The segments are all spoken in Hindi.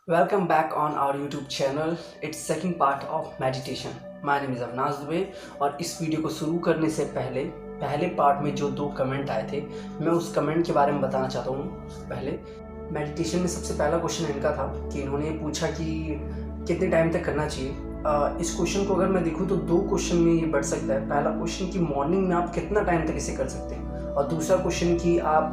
Welcome back on our YouTube channel. It's second part of meditation. My name is अवनाश Dubey और इस वीडियो को शुरू करने से पहले पार्ट में जो दो कमेंट आए थे मैं उस कमेंट के बारे में बताना चाहता हूँ। पहले मेडिटेशन में सबसे पहला क्वेश्चन इनका था कि इन्होंने पूछा कि कितने टाइम तक करना चाहिए। इस क्वेश्चन को अगर मैं देखूँ तो दो क्वेश्चन में ये बढ़ सकता है। पहला क्वेश्चन कि मॉर्निंग में आप कितना टाइम तक इसे कर सकते हैं और दूसरा क्वेश्चन कि आप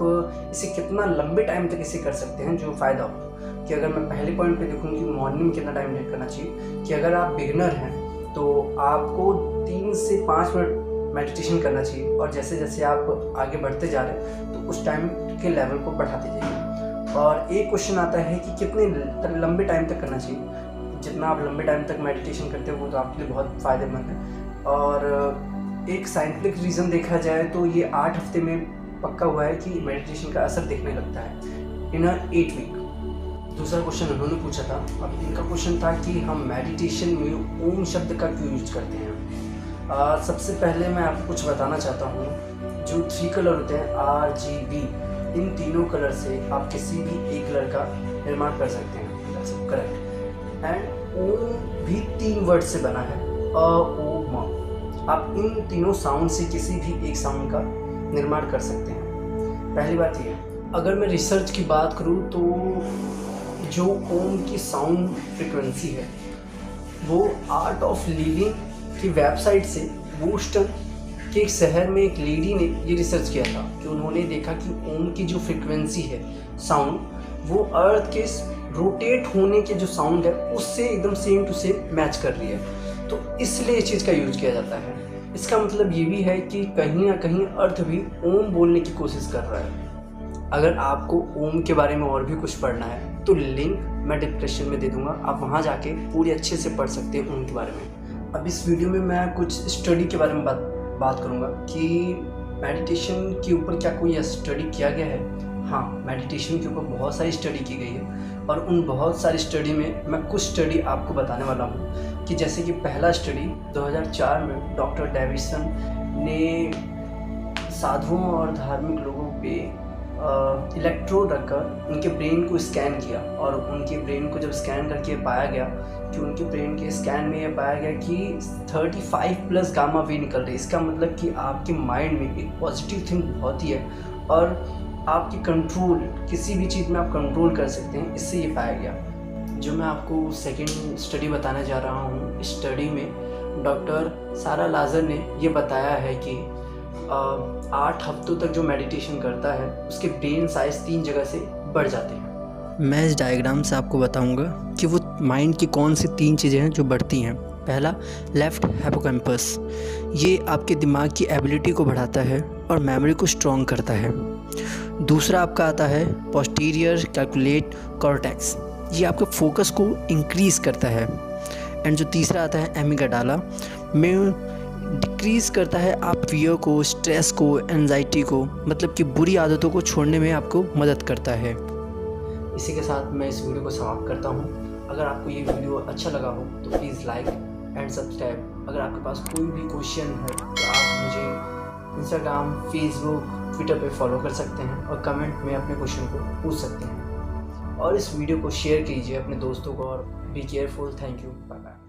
इसे कितना लंबे टाइम तक इसे कर सकते हैं जो फ़ायदा हो। कि अगर मैं पहले पॉइंट पे देखूँ कि मॉर्निंग में कितना टाइम लेट करना चाहिए, कि अगर आप बिगिनर हैं तो आपको 3 से 5 मिनट मेडिटेशन करना चाहिए और जैसे जैसे आप आगे बढ़ते जा रहे हैं तो उस टाइम के लेवल को बढ़ाते जाइए। और एक क्वेश्चन आता है कि कितने लंबे टाइम तक करना चाहिए। जितना आप लंबे टाइम तक मेडिटेशन करते हो वो तो आपके लिए बहुत फ़ायदेमंद है। और एक साइंटिफिक रीज़न देखा जाए तो ये 8 हफ्ते में पक्का हुआ है कि मेडिटेशन का असर दिखने लगता है इन 8 वीक। दूसरा क्वेश्चन उन्होंने पूछा था, अब इनका क्वेश्चन था कि हम मेडिटेशन में ओम शब्द का क्यों यूज करते हैं। सबसे पहले मैं आपको कुछ बताना चाहता हूँ। जो 3 कलर होते हैं RGB, इन तीनों कलर से आप किसी भी एक कलर का निर्माण कर सकते हैं। करेक्ट। एंड ओम भी 3 वर्ड से बना है, अ ओ म। आप इन तीनों साउंड से किसी भी एक साउंड का निर्माण कर सकते हैं। पहली बात ये है, अगर मैं रिसर्च की बात करूँ तो जो ओम की साउंड फ्रिक्वेंसी है वो आर्ट ऑफ लिविंग की वेबसाइट से बोस्टन के एक शहर में एक लेडी ने ये रिसर्च किया था कि उन्होंने देखा कि ओम की जो फ्रिक्वेंसी है साउंड वो अर्थ के रोटेट होने के जो साउंड है उससे एकदम सेम टू सेम मैच कर रही है। तो इसलिए इस चीज़ का यूज किया जाता है। इसका मतलब ये भी है कि कहीं ना कहीं अर्थ भी ओम बोलने की कोशिश कर रहा है। अगर आपको ओम के बारे में और भी कुछ पढ़ना है तो लिंक मैं डिस्क्रिप्शन में दे दूंगा, आप वहां जाके पूरी अच्छे से पढ़ सकते हैं ओम के बारे में। अब इस वीडियो में मैं कुछ स्टडी के बारे में बात करूंगा कि मेडिटेशन के ऊपर क्या कोई स्टडी किया गया है। हाँ, मेडिटेशन के ऊपर बहुत सारी स्टडी की गई है और उन बहुत सारी स्टडी में मैं कुछ स्टडी आपको बताने वाला हूँ। कि जैसे कि पहला स्टडी 2004 में डॉक्टर डेविसन ने साधुओं और धार्मिक लोगों पे इलेक्ट्रोड रखकर उनके ब्रेन को स्कैन किया और उनके ब्रेन को जब स्कैन करके पाया गया कि उनके ब्रेन के स्कैन में ये पाया गया कि 35+ गामा वे निकल रही है। इसका मतलब कि आपके माइंड में एक पॉजिटिव थिंक होती है और आपकी कंट्रोल किसी भी चीज़ में आप कंट्रोल कर सकते हैं, इससे ये पाया गया। जो मैं आपको सेकेंड स्टडी बताने जा रहा हूँ, इस स्टडी में डॉक्टर सारा लाजर ने ये बताया है कि 8 हफ्तों तक जो मेडिटेशन करता है उसके ब्रेन साइज 3 जगह से बढ़ जाते हैं। मैं इस डायग्राम से आपको बताऊंगा कि वो माइंड की कौन सी 3 चीज़ें हैं जो बढ़ती हैं। पहला, लेफ्ट हिप्पोकैम्पस, ये आपके दिमाग की एबिलिटी को बढ़ाता है और मेमोरी को स्ट्रॉन्ग करता है। दूसरा आपका आता है पोस्टीरियर कैलकुलेट कॉर्टेक्स, ये आपके फोकस को इंक्रीज़ करता है। एंड जो तीसरा आता है एमिगडाला में डिक्रीज़ करता है आप फियर को, स्ट्रेस को, एंजाइटी को, मतलब कि बुरी आदतों को छोड़ने में आपको मदद करता है। इसी के साथ मैं इस वीडियो को समाप्त करता हूँ। अगर आपको ये वीडियो अच्छा लगा हो तो प्लीज़ लाइक एंड सब्सक्राइब। अगर आपके पास कोई भी क्वेश्चन है तो आप मुझे इंस्टाग्राम, फेसबुक, ट्विटर पे फॉलो कर सकते हैं और कमेंट में अपने क्वेश्चन को पूछ सकते हैं। और इस वीडियो को शेयर कीजिए अपने दोस्तों को और be careful. Thank you, bye bye.